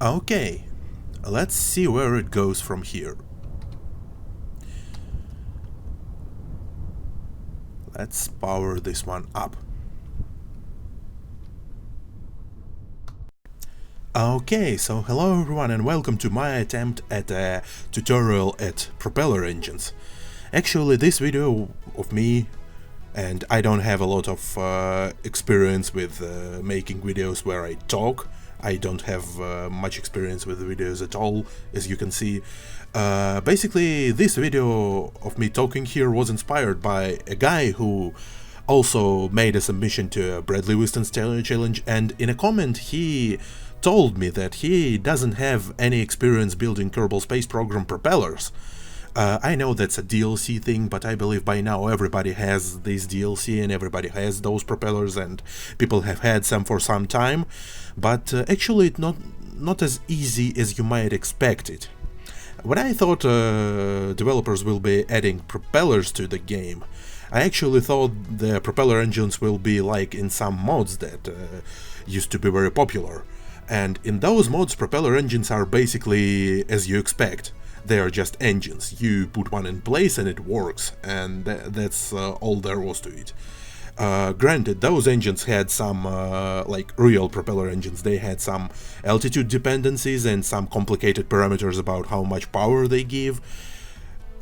Okay, let's see where it goes from here. Let's power this one up. Okay, so hello everyone and welcome to my attempt at a tutorial at propeller engines. Actually, this video of me, and I don't have a lot of experience with making videos where I talk. I don't have much experience with videos at all, as you can see. Basically, this video of me talking here was inspired by a guy who also made a submission to a Bradley Winston's challenge, and in a comment he told me that he doesn't have any experience building Kerbal space program propellers. I know that's a DLC thing, but I believe by now everybody has this DLC and everybody has those propellers and people have had some for some time, but actually it's not as easy as you might expect it. When I thought developers will be adding propellers to the game, I actually thought the propeller engines will be like in some mods that used to be very popular. And in those mods, propeller engines are basically as you expect. They are just engines. You put one in place and it works, and that's all there was to it. Granted, those engines had some, like real propeller engines, they had some altitude dependencies and some complicated parameters about how much power they give.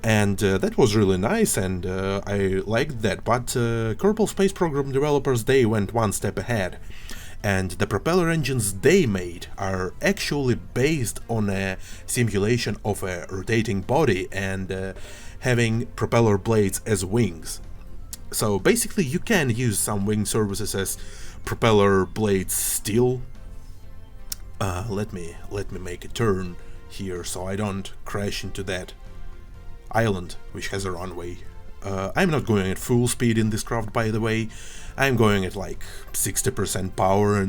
And that was really nice, and I liked that, but Kerbal Space Program developers, they went one step ahead. And the propeller engines they made are actually based on a simulation of a rotating body and having propeller blades as wings. So basically you can use some wing surfaces as propeller blades still. Let me make a turn here so I don't crash into that island which has a runway. I'm not going at full speed in this craft, by the way. I'm going at like 60% power,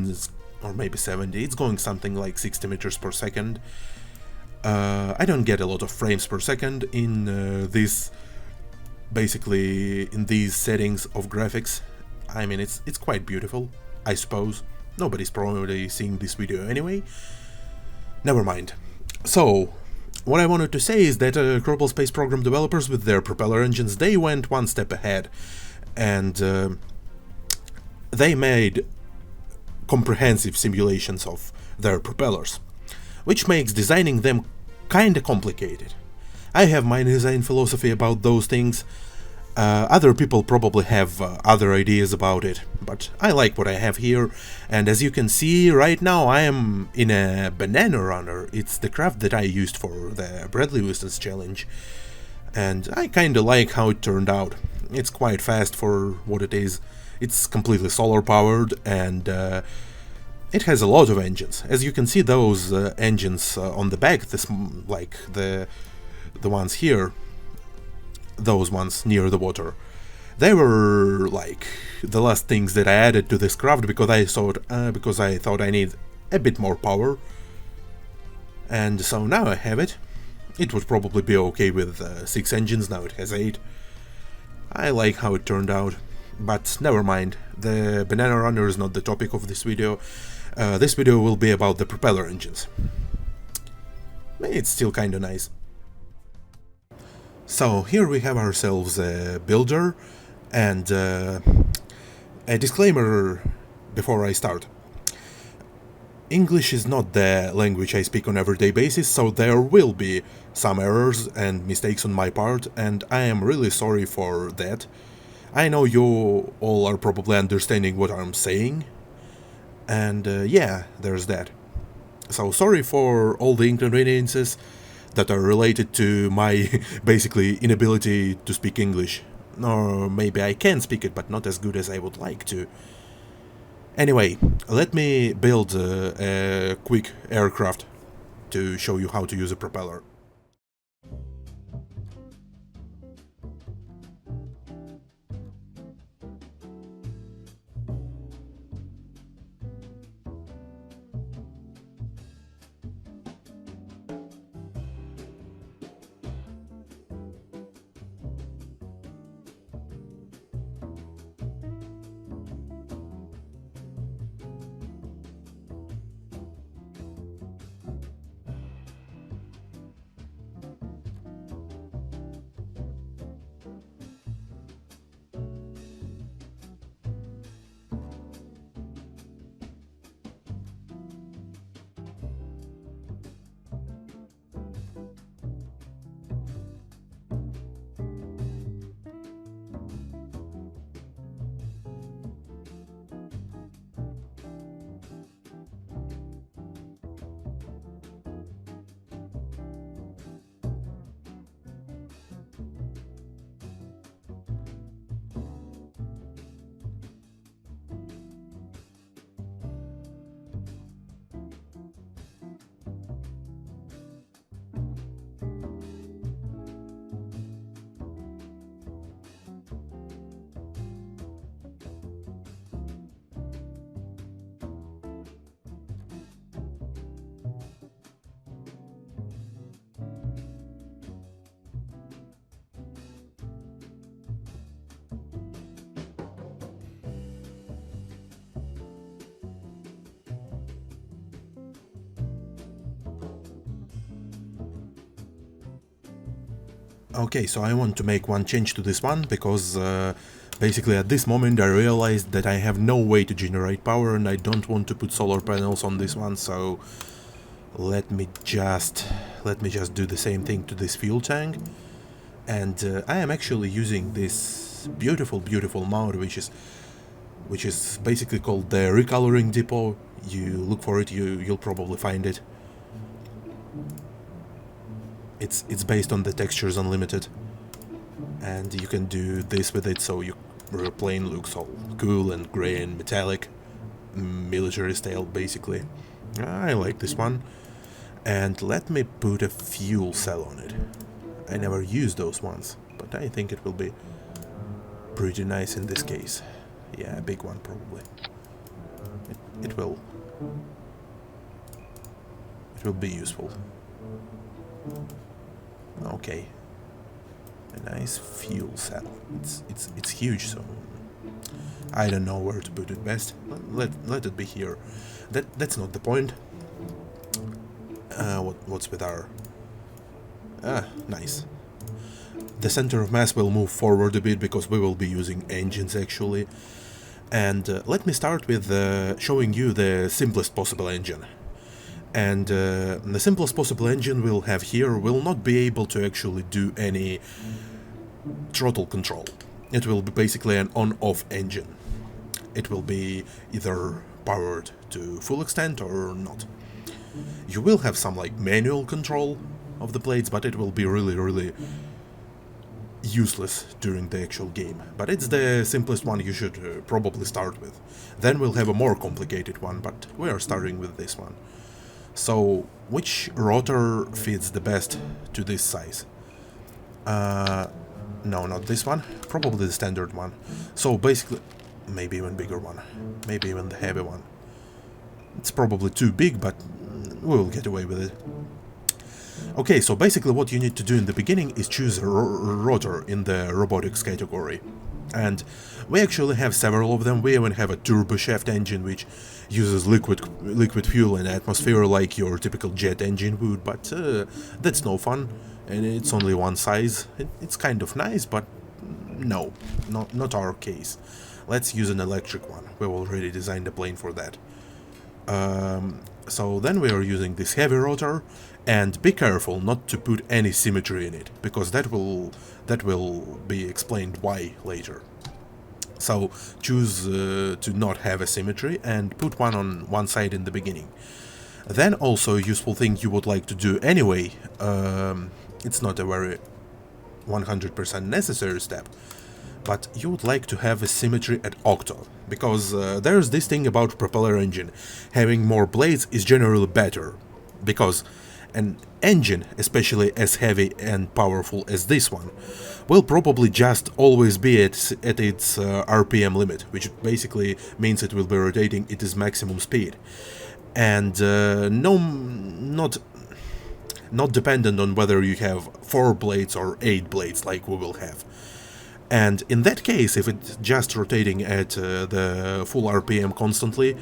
or maybe 70. It's going something like 60 meters per second. I don't get a lot of frames per second in basically in these settings of graphics. I mean, it's quite beautiful, I suppose. Nobody's probably seeing this video anyway. Never mind. So, what I wanted to say is that Kerbal Space Program developers with their propeller engines, they went one step ahead, and they made comprehensive simulations of their propellers, which makes designing them kinda complicated. I have my design philosophy about those things. Other people probably have other ideas about it, but I like what I have here, and as you can see right now I am in a banana runner. It's the craft that I used for the Bradley Winston's challenge, and I kinda like how it turned out. It's quite fast for what it is. It's completely solar powered, and it has a lot of engines. As you can see, those engines on the back, like the ones here, those ones near the water, they were like the last things that I added to this craft because I thought I need a bit more power, and so now I have it. It would probably be okay with 6 engines, now it has 8. I like how it turned out, but never mind. The banana runner is not the topic of this video. This video will be about the propeller engines. It's still kinda nice. So here we have ourselves a builder, and a disclaimer before I start. English is not the language I speak on an everyday basis, so there will be some errors and mistakes on my part, and I am really sorry for that. I know you all are probably understanding what I'm saying, and yeah, there's that. So sorry for all the inconveniences that are related to my basically inability to speak English. Or maybe I can speak it, but not as good as I would like to. Anyway, let me build a quick aircraft to show you how to use a propeller. Okay, so I want to make one change to this one, because basically at this moment I realized that I have no way to generate power and I don't want to put solar panels on this one, so let me just do the same thing to this fuel tank. And I am actually using this beautiful mode, which is basically called the recoloring depot. You look for it, you'll probably find it. It's based on the Textures Unlimited, and you can do this with it, so your plane looks all cool and grey and metallic, military style basically. I like this one. And let me put a fuel cell on it. I never used those ones, but I think it will be pretty nice in this case. Yeah, a big one probably. It will be useful. Okay, a nice fuel cell. It's huge, so I don't know where to put it best. Let it be here. That's not the point. What's with our... nice. The center of mass will move forward a bit because we will be using engines actually. And let me start with showing you the simplest possible engine. And the simplest possible engine we'll have here will not be able to actually do any throttle control. It will be basically an on-off engine. It will be either powered to full extent or not. You will have some like manual control of the blades, but it will be really useless during the actual game. But it's the simplest one you should probably start with. Then we'll have a more complicated one, but we are starting with this one. So, which rotor fits the best to this size? No, not this one. Probably the standard one. So basically, maybe even bigger one. Maybe even the heavy one. It's probably too big, but we will get away with it. Okay, so basically what you need to do in the beginning is choose a rotor in the robotics category. And we actually have several of them. We even have a turboshaft engine which uses liquid fuel and atmosphere like your typical jet engine would, but that's no fun, and it's only one size. It's kind of nice, but no, not our case. Let's use an electric one. We've already designed a plane for that. So then we are using this heavy rotor, and be careful not to put any symmetry in it, because that will be explained why later. So choose to not have a symmetry and put one on one side in the beginning. Then also a useful thing you would like to do anyway, it's not a very 100% necessary step, but you would like to have a symmetry at octo, because there's this thing about propeller engine. Having more blades is generally better, because an engine, especially as heavy and powerful as this one, will probably just always be at its RPM limit, which basically means it will be rotating at its maximum speed, and not dependent on whether you have 4 blades or 8 blades like we will have. And in that case, if it's just rotating at the full RPM constantly,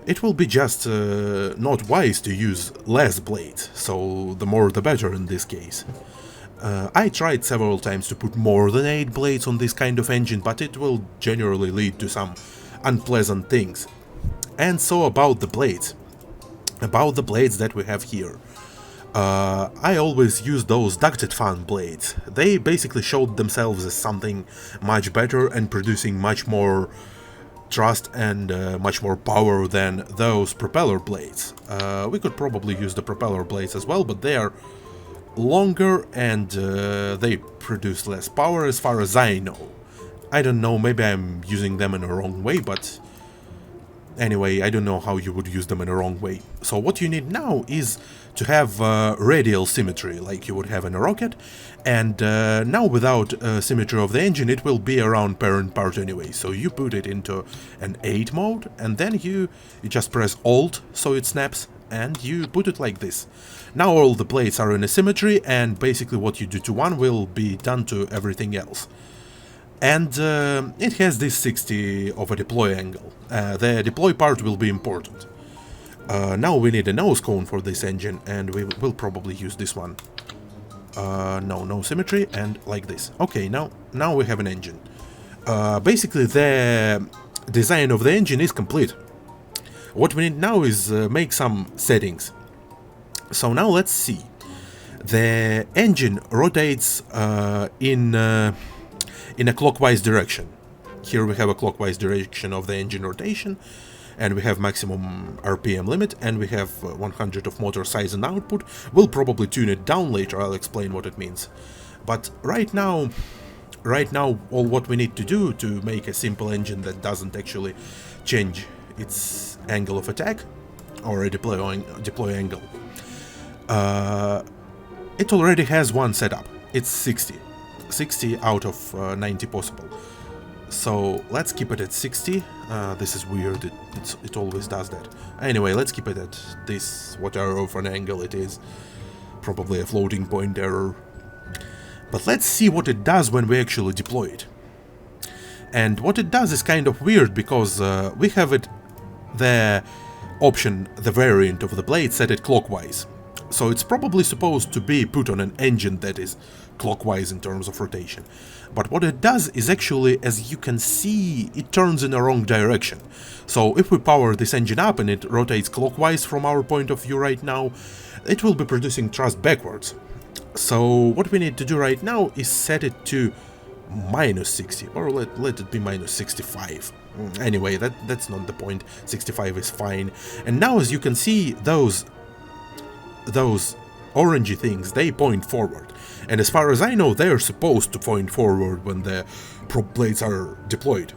it will be just not wise to use less blades, so the more the better in this case. I tried several times to put more than 8 blades on this kind of engine, but it will generally lead to some unpleasant things. And so about the blades that we have here. I always use those ducted fan blades. They basically showed themselves as something much better and producing much more thrust and much more power than those propeller blades. We could probably use the propeller blades as well, but they are longer and they produce less power as far as I know. I don't know, maybe I'm using them in a wrong way, but anyway, I don't know how you would use them in a wrong way. So what you need now is to have radial symmetry, like you would have in a rocket, and now without symmetry of the engine, it will be around parent part anyway. So you put it into an 8 mode, and then you just press Alt so it snaps, and you put it like this. Now all the blades are in a symmetry, and basically what you do to one will be done to everything else. And it has this 60 of a deploy angle. The deploy part will be important. Now we need a nose cone for this engine, and we will probably use this one. no symmetry, and like this. Okay, now we have an engine. Basically, the design of the engine is complete. What we need now is make some settings. So now let's see. The engine rotates in a clockwise direction. Here we have a clockwise direction of the engine rotation, and we have maximum RPM limit, and we have 100 of motor size and output. We'll probably tune it down later, I'll explain what it means. But right now all what we need to do to make a simple engine that doesn't actually change its angle of attack, or a deploy angle, it already has one setup. It's 60 out of 90 possible. So let's keep it at 60. This is weird, it always does that. Anyway, let's keep it at this, whatever of an angle it is. Probably a floating point error. But let's see what it does when we actually deploy it. And what it does is kind of weird, because we have the option, the variant of the blade, set it clockwise. So it's probably supposed to be put on an engine that is clockwise in terms of rotation. But what it does is actually, as you can see, it turns in the wrong direction. So if we power this engine up and it rotates clockwise from our point of view right now, it will be producing thrust backwards. So what we need to do right now is set it to -60, or let it be -65. Anyway, that's not the point. 65 is fine. And now, as you can see, those orangey things, they point forward. And as far as I know, they're supposed to point forward when the prop blades are deployed.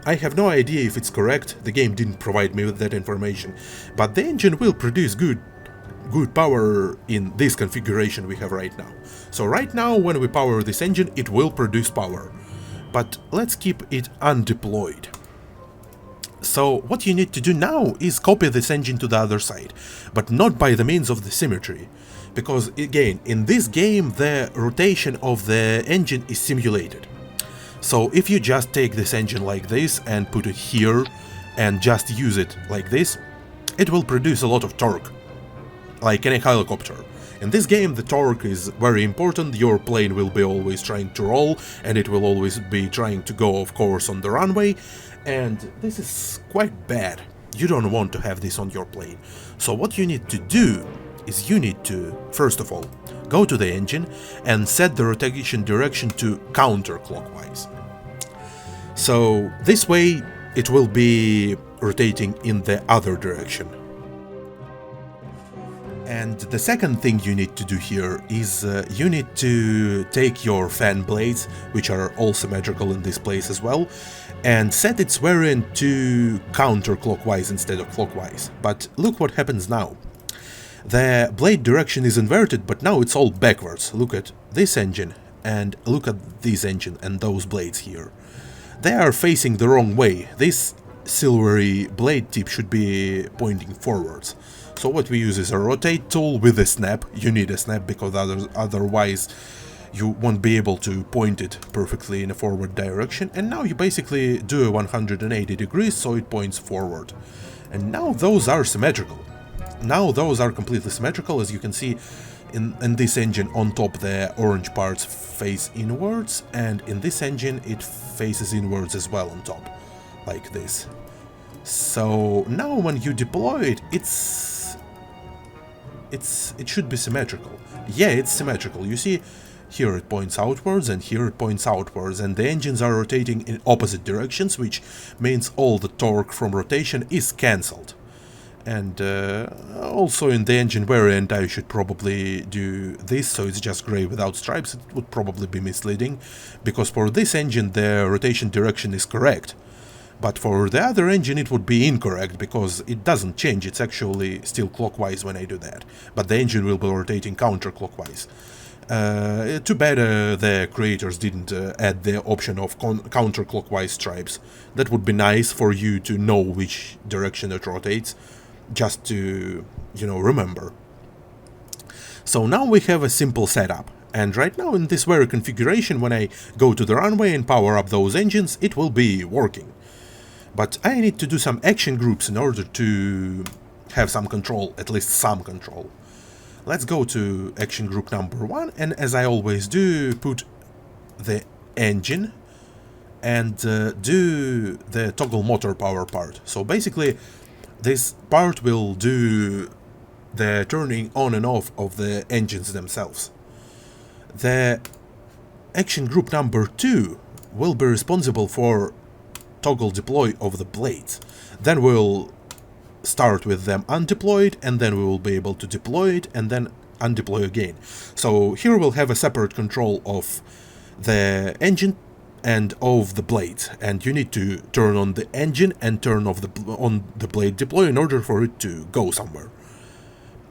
I have no idea if it's correct, the game didn't provide me with that information, but the engine will produce good power in this configuration we have right now. So right now, when we power this engine, it will produce power. But let's keep it undeployed. So what you need to do now is copy this engine to the other side, but not by the means of the symmetry. Because again, in this game, the rotation of the engine is simulated. So if you just take this engine like this and put it here and just use it like this, it will produce a lot of torque, like in a helicopter. In this game, the torque is very important. Your plane will be always trying to roll, and it will always be trying to go off course on the runway, and this is quite bad. You don't want to have this on your plane. So what you need to do is you need to, first of all, go to the engine and set the rotation direction to counterclockwise. So this way it will be rotating in the other direction. And the second thing you need to do here is you need to take your fan blades, which are all symmetrical in this place as well, and set its variant to counterclockwise instead of clockwise. But look what happens now. The blade direction is inverted, but now it's all backwards. Look at this engine and look at this engine and those blades here. They are facing the wrong way. This silvery blade tip should be pointing forwards. So what we use is a rotate tool with a snap. You need a snap because otherwise you won't be able to point it perfectly in a forward direction. And now you basically do a 180 degrees so it points forward. And now those are symmetrical. Now those are completely symmetrical. As you can see in this engine on top, the orange parts face inwards, and in this engine it faces inwards as well on top, like this. So now when you deploy it, it should be symmetrical. Yeah, it's symmetrical. You see, here it points outwards and here it points outwards, and the engines are rotating in opposite directions, which means all the torque from rotation is cancelled. And also in the engine variant I should probably do this, so it's just grey without stripes. It would probably be misleading, because for this engine the rotation direction is correct. But for the other engine it would be incorrect, because it doesn't change, it's actually still clockwise when I do that. But the engine will be rotating counterclockwise. Too bad the creators didn't add the option of counterclockwise stripes. That would be nice for you to know which direction it rotates, just to, remember. So now we have a simple setup. And right now in this very configuration, when I go to the runway and power up those engines, it will be working. But I need to do some action groups in order to have some control, at least some control. Let's go to action group number 1, and as I always do, put the engine and do the toggle motor power part. So basically this part will do the turning on and off of the engines themselves. The action group number 2 will be responsible for toggle deploy of the blades. Then we'll start with them undeployed, and then we will be able to deploy it and then undeploy again. So here we'll have a separate control of the engine and of the blades, and you need to turn on the engine and turn off on the blade deploy in order for it to go somewhere.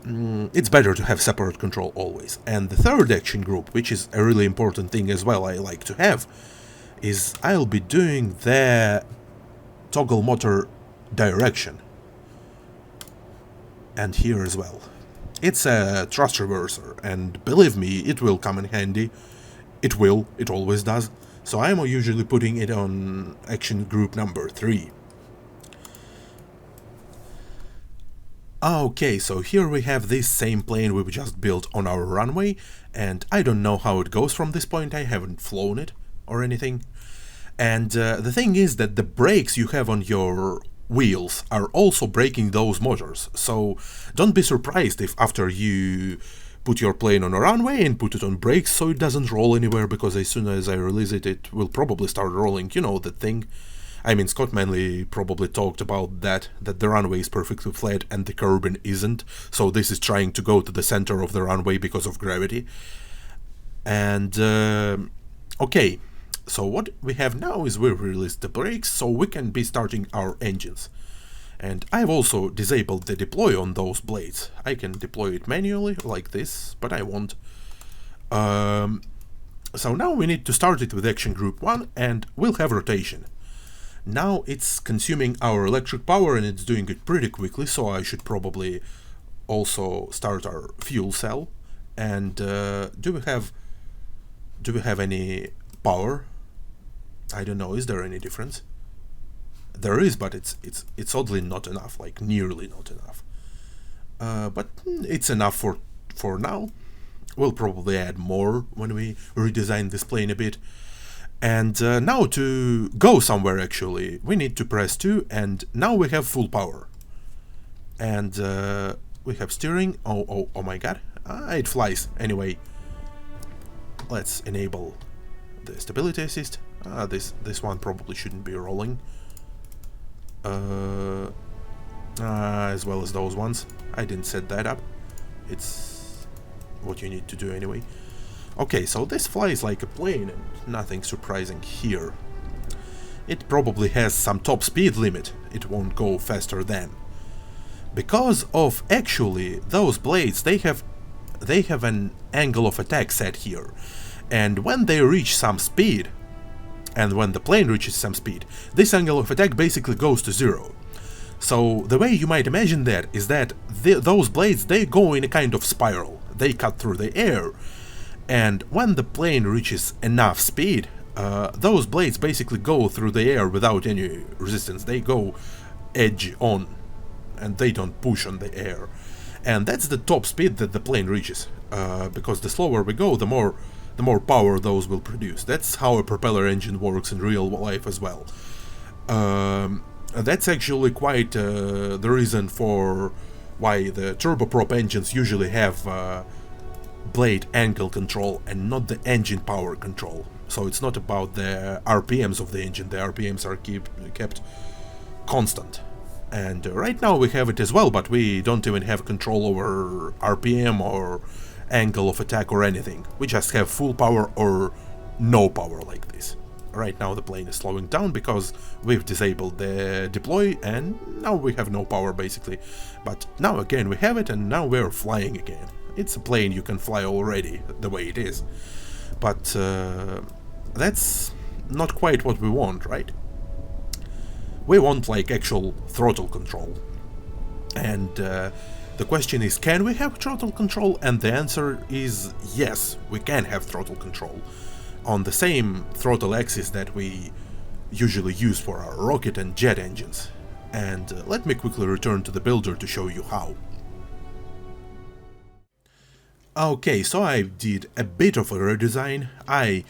It's better to have separate control always. And the third action group, which is a really important thing as well I like to have, is I'll be doing the toggle motor direction. And here as well. It's a thrust reverser, and believe me, it will come in handy. It will, it always does. So I'm usually putting it on action group number 3. Okay, so here we have this same plane we've just built on our runway, and I don't know how it goes from this point. I haven't flown it or anything. And the thing is that the brakes you have on your wheels are also braking those motors, so don't be surprised if after you put your plane on a runway and put it on brakes so it doesn't roll anywhere, because as soon as I release it, it will probably start rolling, you know, that thing. I mean, Scott Manley probably talked about that the runway is perfectly flat and the Kerbal isn't, so this is trying to go to the center of the runway because of gravity. And okay, so what we have now is we've released the brakes, so we can be starting our engines. And I've also disabled the deploy on those blades. I can deploy it manually, like this, but I won't. So now we need to start it with action group 1, and we'll have rotation. Now it's consuming our electric power, and it's doing it pretty quickly, so I should probably also start our fuel cell. And do we have any power? I don't know, is there any difference? There is, but it's oddly not enough, like nearly not enough. But it's enough for now. We'll probably add more when we redesign this plane a bit. And now to go somewhere, actually, we need to press 2, and now we have full power. And we have steering. Oh my god. It flies. Anyway, let's enable the stability assist. This one probably shouldn't be rolling. As well as those ones. I didn't set that up. It's what you need to do anyway. Okay, so this flies like a plane, and nothing surprising here. It probably has some top speed limit. It won't go faster than. Because of actually those blades, they have an angle of attack set here. And when they reach some speed, and when the plane reaches some speed, this angle of attack basically goes to 0. So the way you might imagine that is that those blades, they go in a kind of spiral. They cut through the air, and when the plane reaches enough speed, those blades basically go through the air without any resistance. They go edge on, and they don't push on the air. And that's the top speed that the plane reaches, because the slower we go, the more power those will produce. That's how a propeller engine works in real life as well. That's actually quite the reason for why the turboprop engines usually have blade angle control and not the engine power control. So it's not about the RPMs of the engine. The RPMs are kept constant. And right now we have it as well, but we don't even have control over RPM or angle of attack or anything. We just have full power or no power like this. Right now the plane is slowing down because we've disabled the deploy, and now we have no power basically. But now again we have it, and now we're flying again. It's a plane you can fly already, the way it is. But that's not quite what we want, right? We want like actual throttle control. And the question is, can we have throttle control? And the answer is yes, we can have throttle control on the same throttle axis that we usually use for our rocket and jet engines. And let me quickly return to the builder to show you how. Okay, so I did a bit of a redesign. I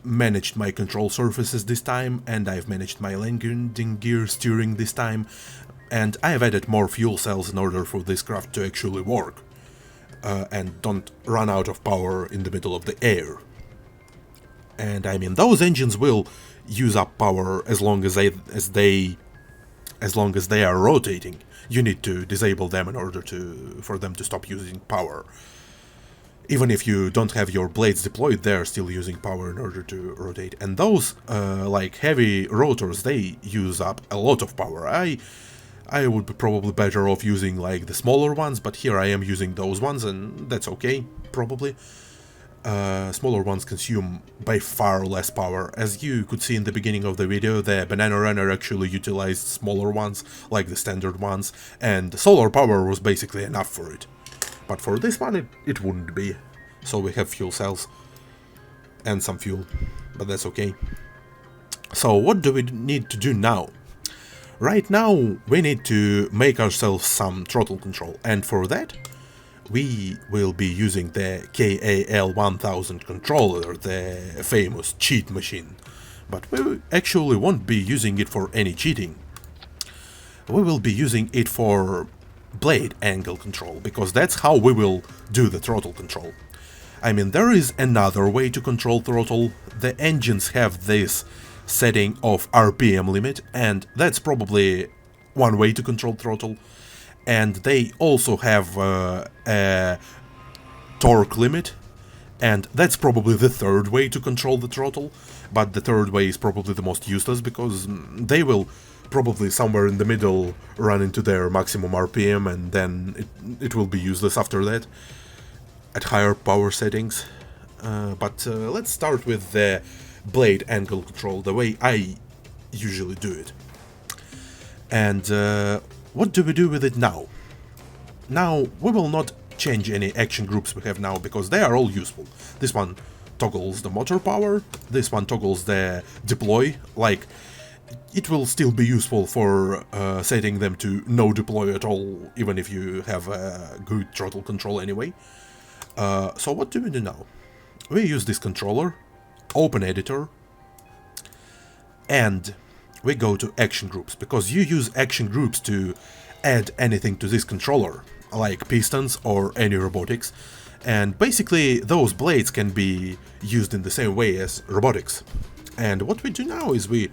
managed my control surfaces this time, and I've managed my landing gear steering this time, and I have added more fuel cells in order for this craft to actually work, and don't run out of power in the middle of the air. And I mean, those engines will use up power as long as they are rotating. You need to disable them in order for them to stop using power. Even if you don't have your blades deployed, they're still using power in order to rotate. And those, like heavy rotors, they use up a lot of power. I would be probably better off using like the smaller ones, but here I am using those ones, and that's okay, probably. Smaller ones consume by far less power. As you could see in the beginning of the video, the banana runner actually utilized smaller ones, like the standard ones, and solar power was basically enough for it. But for this one, it wouldn't be. So we have fuel cells and some fuel, but that's okay. So what do we need to do now? Right now, we need to make ourselves some throttle control, and for that, we will be using the KAL1000 controller, the famous cheat machine. But we actually won't be using it for any cheating. We will be using it for blade angle control, because that's how we will do the throttle control. I mean, there is another way to control throttle. The engines have this setting of RPM limit, and that's probably one way to control throttle. And they also have a torque limit, and that's probably the third way to control the throttle. But the third way is probably the most useless, because they will probably somewhere in the middle run into their maximum RPM, and then it will be useless after that at higher power settings. But let's start with the blade angle control, the way I usually do it. And what do we do with it now? Now, we will not change any action groups we have now, because they are all useful. This one toggles the motor power, this one toggles the deploy, like, it will still be useful for setting them to no deploy at all, even if you have a good throttle control anyway. So what do we do now? We use this controller, open editor, and we go to action groups, because you use action groups to add anything to this controller, like pistons or any robotics, and basically those blades can be used in the same way as robotics. And what we do now is we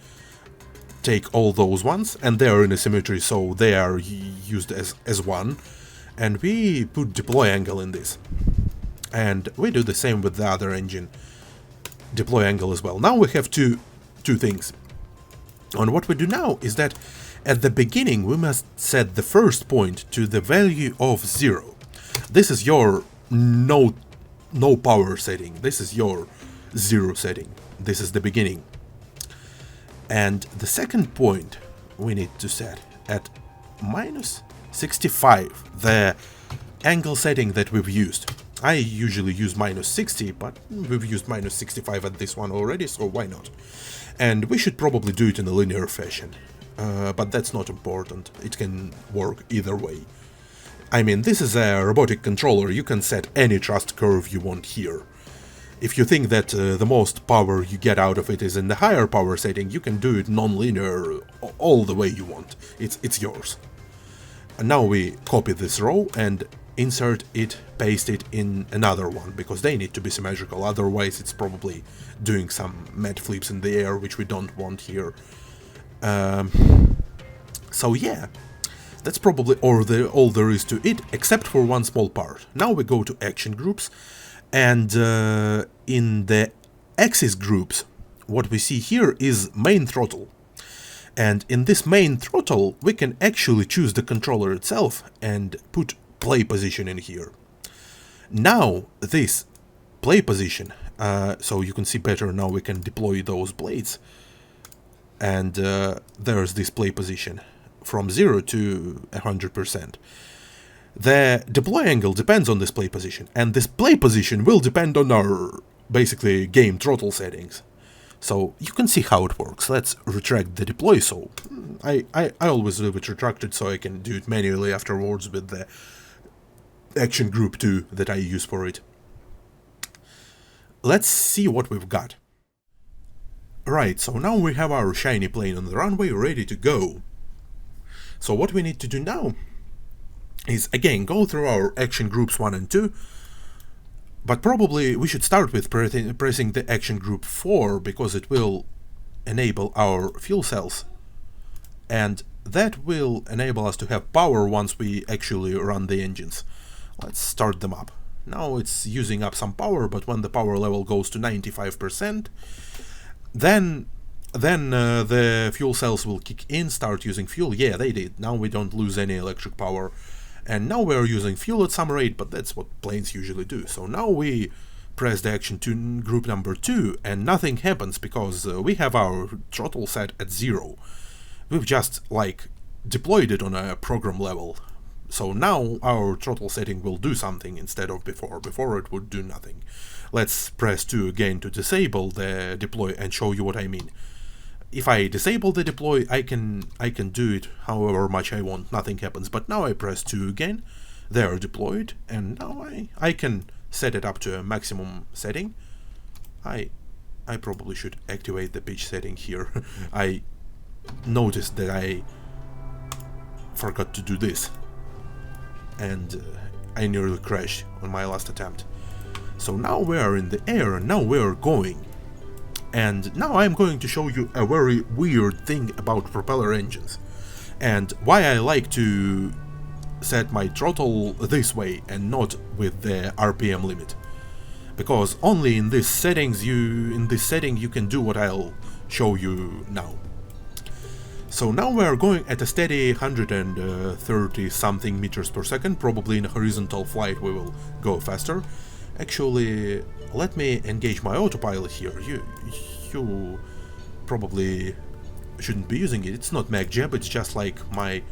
take all those ones, and they are in a symmetry, so they are used as one, and we put deploy angle in this. And we do the same with the other engine, deploy angle as well. Now we have two things. And what we do now is that at the beginning we must set the first point to the value of 0. This is your no power setting. This is your 0 setting. This is the beginning. And the second point we need to set at minus 65, the angle setting that we've used. I usually use minus 60, but we've used minus 65 at this one already, so why not? And we should probably do it in a linear fashion, but that's not important. It can work either way. I mean, this is a robotic controller, you can set any thrust curve you want here. If you think that the most power you get out of it is in the higher power setting, you can do it non-linear all the way you want. It's yours. And now we copy this row and insert it, paste it in another one, because they need to be symmetrical, otherwise it's probably doing some mad flips in the air, which we don't want here. So yeah, that's probably all there is to it, except for one small part. Now we go to action groups, and in the axis groups, what we see here is main throttle. And in this main throttle, we can actually choose the controller itself and put play position in here. Now this play position, so you can see better now, we can deploy those blades, and there's this play position from 0 to 100%. The deploy angle depends on this play position, and this play position will depend on our basically game throttle settings. So you can see how it works. Let's retract the deploy. So I always leave it retracted so I can do it manually afterwards with the action group 2 that I use for it. Let's see what we've got. Right, so now we have our shiny plane on the runway ready to go. So what we need to do now is again go through our action groups 1 and 2, but probably we should start with pressing the action group 4 because it will enable our fuel cells, and that will enable us to have power once we actually run the engines. Let's start them up. Now it's using up some power, but when the power level goes to 95%, then the fuel cells will kick in, start using fuel. Yeah, they did. Now we don't lose any electric power. And now we're using fuel at some rate, but that's what planes usually do. So now we press the action group number 2, and nothing happens because we have our throttle set at 0. We've just, like, deployed it on a program level. So now our throttle setting will do something instead of before. Before it would do nothing. Let's press 2 again to disable the deploy and show you what I mean. If I disable the deploy, I can do it however much I want, nothing happens. But now I press 2 again, they are deployed, and now I can set it up to a maximum setting. I probably should activate the pitch setting here. I noticed that I forgot to do this, and I nearly crashed on my last attempt. So now we are in the air, and now we are going. And now I'm going to show you a very weird thing about propeller engines, and why I like to set my throttle this way and not with the RPM limit. Because only in this setting you can do what I'll show you now. So now we are going at a steady 130 something meters per second. Probably in a horizontal flight we will go faster. Actually, let me engage my autopilot here. You probably shouldn't be using it. It's not MacJeb, it's just like my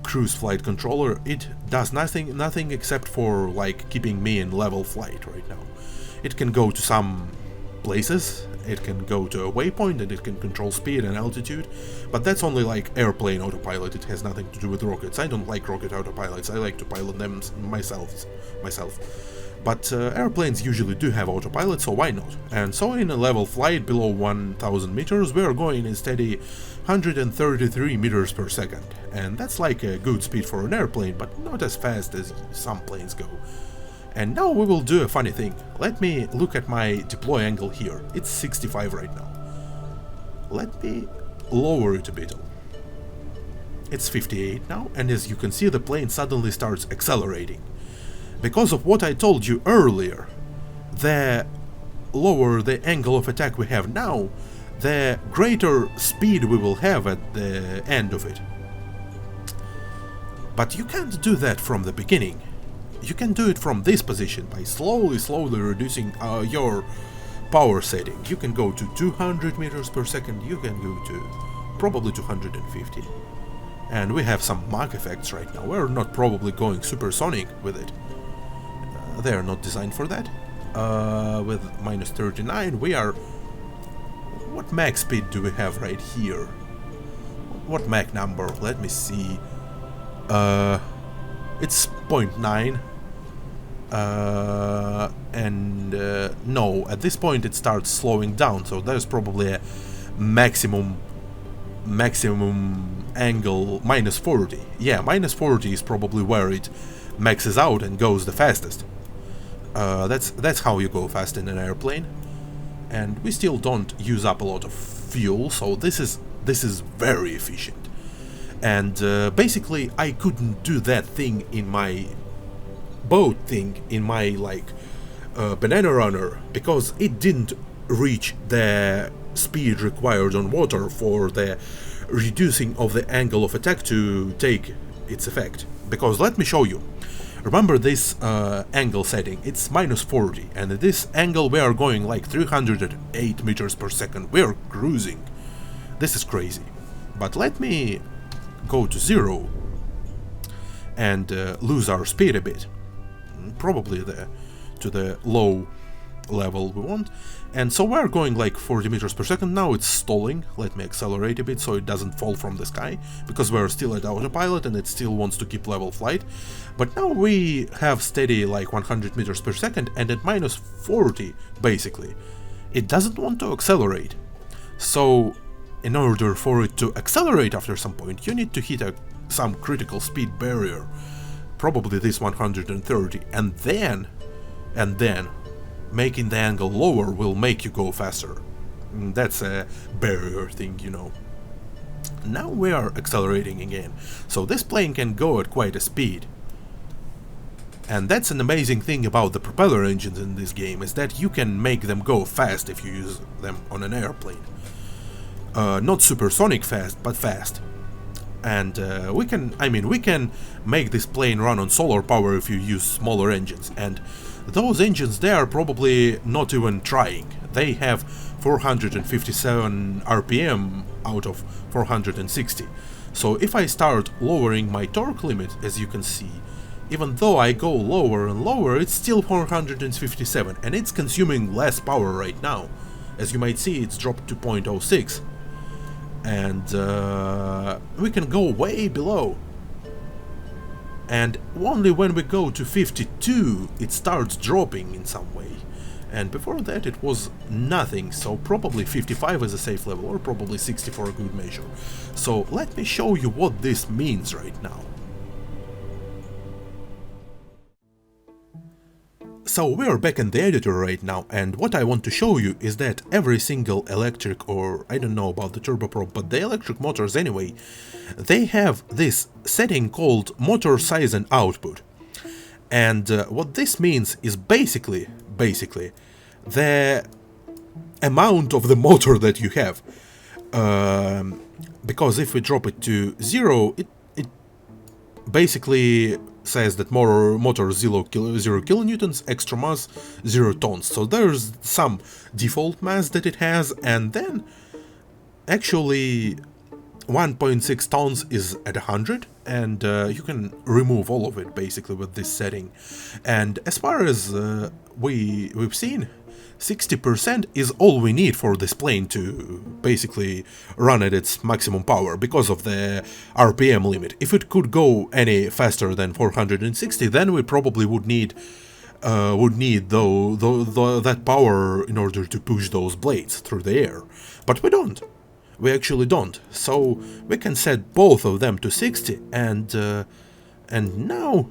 cruise flight controller. It does nothing except for like keeping me in level flight right now. It can go to some places, it can go to a waypoint, and it can control speed and altitude, but that's only like airplane autopilot. It has nothing to do with rockets. I don't like rocket autopilots. I like to pilot them myself. But airplanes usually do have autopilot, so why not? And so in a level flight below 1000 meters, we are going in steady 133 meters per second. And that's like a good speed for an airplane, but not as fast as some planes go. And now we will do a funny thing. Let me look at my deploy angle here. It's 65 right now. Let me lower it a bit. It's 58 now, and as you can see, the plane suddenly starts accelerating. Because of what I told you earlier, the lower the angle of attack we have now, the greater speed we will have at the end of it. But you can't do that from the beginning. You can do it from this position by slowly reducing your power setting. You can go to 200 meters per second, you can go to probably 250. And we have some Mach effects right now. We're not probably going supersonic with it. They are not designed for that. With minus 39 we are... What Mach speed do we have right here? What Mach number? Let me see. It's 0.9. No, at this point it starts slowing down, so there's probably a maximum angle minus 40. Yeah, minus 40 is probably where it maxes out and goes the fastest. That's how you go fast in an airplane, and we still don't use up a lot of fuel, so this is very efficient. And basically I couldn't do that thing in my boat thing, in my banana runner, because it didn't reach the speed required on water for the reducing of the angle of attack to take its effect. Because let me show you. Remember this angle setting, it's minus 40, and at this angle we are going like 308 meters per second. We are cruising. This is crazy. But let me go to 0 and lose our speed a bit. Probably to the low level we want. And so we're going like 40 meters per second. Now it's stalling. Let me accelerate a bit so it doesn't fall from the sky, because we're still at autopilot and it still wants to keep level flight. But now we have steady like 100 meters per second, and at minus 40 basically it doesn't want to accelerate. So in order for it to accelerate after some point, you need to hit some critical speed barrier, probably this 130, and then making the angle lower will make you go faster. That's a barrier thing, you know. Now we are accelerating again, so this plane can go at quite a speed. And that's an amazing thing about the propeller engines in this game, is that you can make them go fast if you use them on an airplane. Not supersonic fast, but fast. And we can make this plane run on solar power if you use smaller engines, and those engines, they are probably not even trying. They have 457 RPM out of 460. So if I start lowering my torque limit, as you can see, even though I go lower and lower, it's still 457, and it's consuming less power right now. As you might see, it's dropped to 0.06. And we can go way below. And only when we go to 52 it starts dropping in some way, and before that it was nothing, so probably 55 is a safe level, or probably 60 for a good measure. So let me show you what this means right now. So we're back in the editor right now, and what I want to show you is that every single electric, or I don't know about the turboprop, but the electric motors anyway, they have this setting called motor size and output. And what this means is basically the amount of the motor that you have. Because if we drop it to 0, it basically says that motor 0 kilonewtons, extra mass 0 tons. So there's some default mass that it has, and then actually 1.6 tons is at 100, and you can remove all of it basically with this setting. And as far as we've seen, 60% is all we need for this plane to basically run at its maximum power, because of the RPM limit. If it could go any faster than 460, then we probably would need that power in order to push those blades through the air. But we don't. We actually don't. So we can set both of them to 60, and now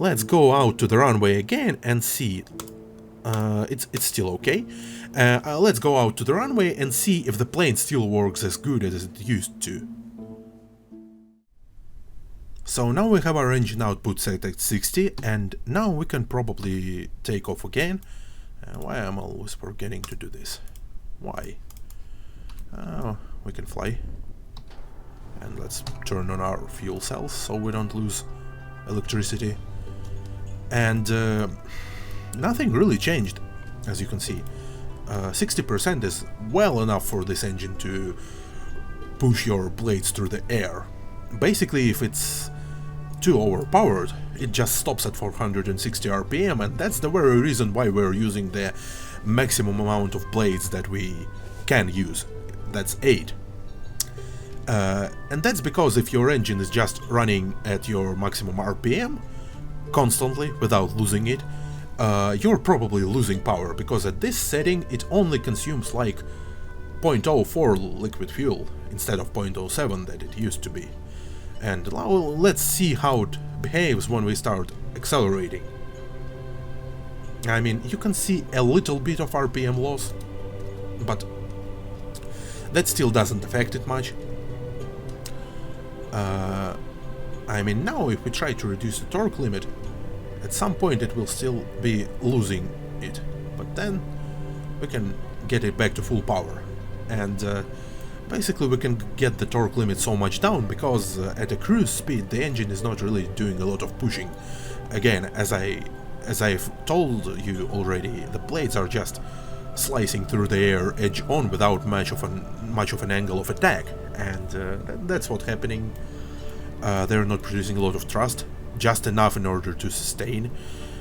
let's go out to the runway again and see. It's still okay. Let's go out to the runway and see if the plane still works as good as it used to. So now we have our engine output set at 60, and now we can probably take off again. Why am I always forgetting to do this? Why? We can fly. And let's turn on our fuel cells so we don't lose electricity. And nothing really changed, as you can see. 60% is well enough for this engine to push your blades through the air. Basically, if it's too overpowered, it just stops at 460 RPM, and that's the very reason why we're using the maximum amount of blades that we can use. That's 8. And that's because if your engine is just running at your maximum RPM constantly without losing it, you're probably losing power, because at this setting it only consumes like 0.04 liquid fuel instead of 0.07 that it used to be. And now let's see how it behaves when we start accelerating. I mean, you can see a little bit of RPM loss, but that still doesn't affect it much. I mean, now if we try to reduce the torque limit, at some point it will still be losing it, but then we can get it back to full power. And basically we can get the torque limit so much down because at a cruise speed the engine is not really doing a lot of pushing. Again, as I've told you already, the blades are just slicing through the air edge on without much of an angle of attack, and that's what's happening. They're not producing a lot of thrust, just enough in order to sustain,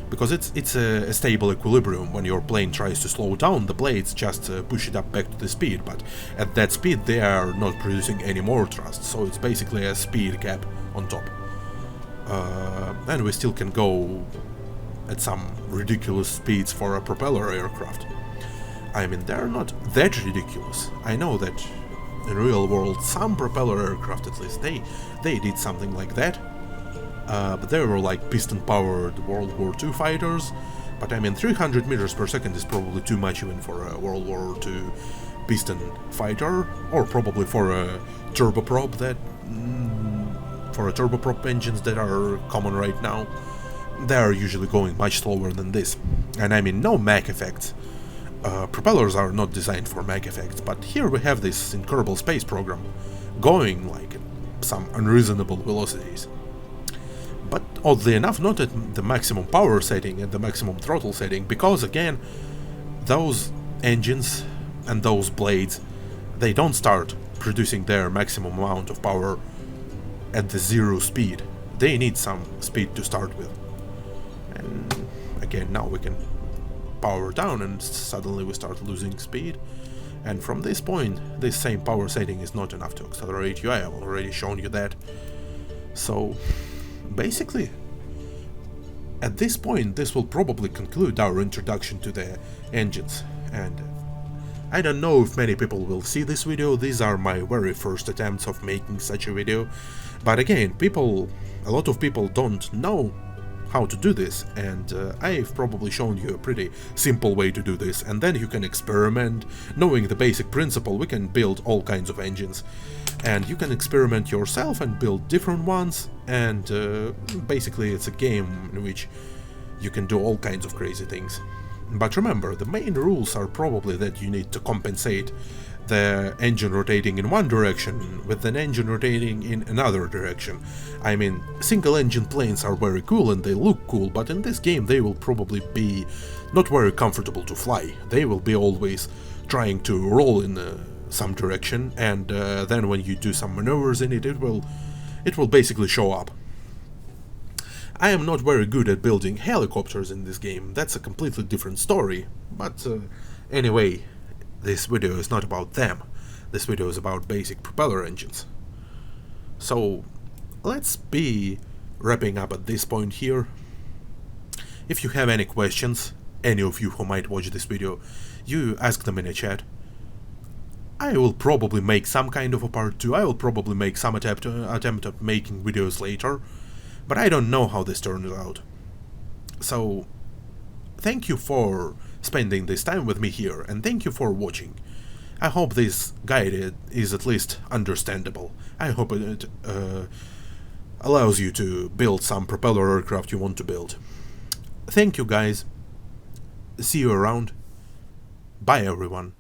because it's a stable equilibrium. When your plane tries to slow down, the blades just push it up back to the speed, but at that speed they are not producing any more thrust, so it's basically a speed cap on top. And we still can go at some ridiculous speeds for a propeller aircraft. I mean, they're not that ridiculous. I know that in real world some propeller aircraft, at least, they did something like that. But they were like piston-powered World War II fighters. But I mean, 300 meters per second is probably too much even for a World War II piston fighter, or probably for a turboprop engines that are common right now. They are usually going much slower than this. And I mean, no Mach effects. Propellers are not designed for Mach effects, but here we have this in Kerbal space program, going like at some unreasonable velocities. But oddly enough, not at the maximum power setting, at the maximum throttle setting, because again, those engines and those blades, they don't start producing their maximum amount of power at the zero speed. They need some speed to start with. And again, now we can power down and suddenly we start losing speed. And from this point, this same power setting is not enough to accelerate you. I have already shown you that. So basically, at this point, this will probably conclude our introduction to the engines. And I don't know if many people will see this video. These are my very first attempts of making such a video. But again, a lot of people don't know how to do this, and I've probably shown you a pretty simple way to do this, and then you can experiment. Knowing the basic principle, we can build all kinds of engines, and you can experiment yourself and build different ones, and basically it's a game in which you can do all kinds of crazy things. But remember, the main rules are probably that you need to compensate the engine rotating in one direction with an engine rotating in another direction. I mean, single engine planes are very cool and they look cool, but in this game they will probably be not very comfortable to fly. They will be always trying to roll in some direction, and then when you do some maneuvers in it, it will basically show up. I am not very good at building helicopters in this game. That's a completely different story, but anyway, this video is not about them. This video is about basic propeller engines. So let's be wrapping up at this point here. If you have any questions, any of you who might watch this video, you ask them in a chat. I will probably make some kind of a part 2. I will probably make some attempt at making videos later, but I don't know how this turns out. So thank you for spending this time with me here, and thank you for watching. I hope this guide is at least understandable. I hope it allows you to build some propeller aircraft you want to build. Thank you guys. See you around. Bye everyone.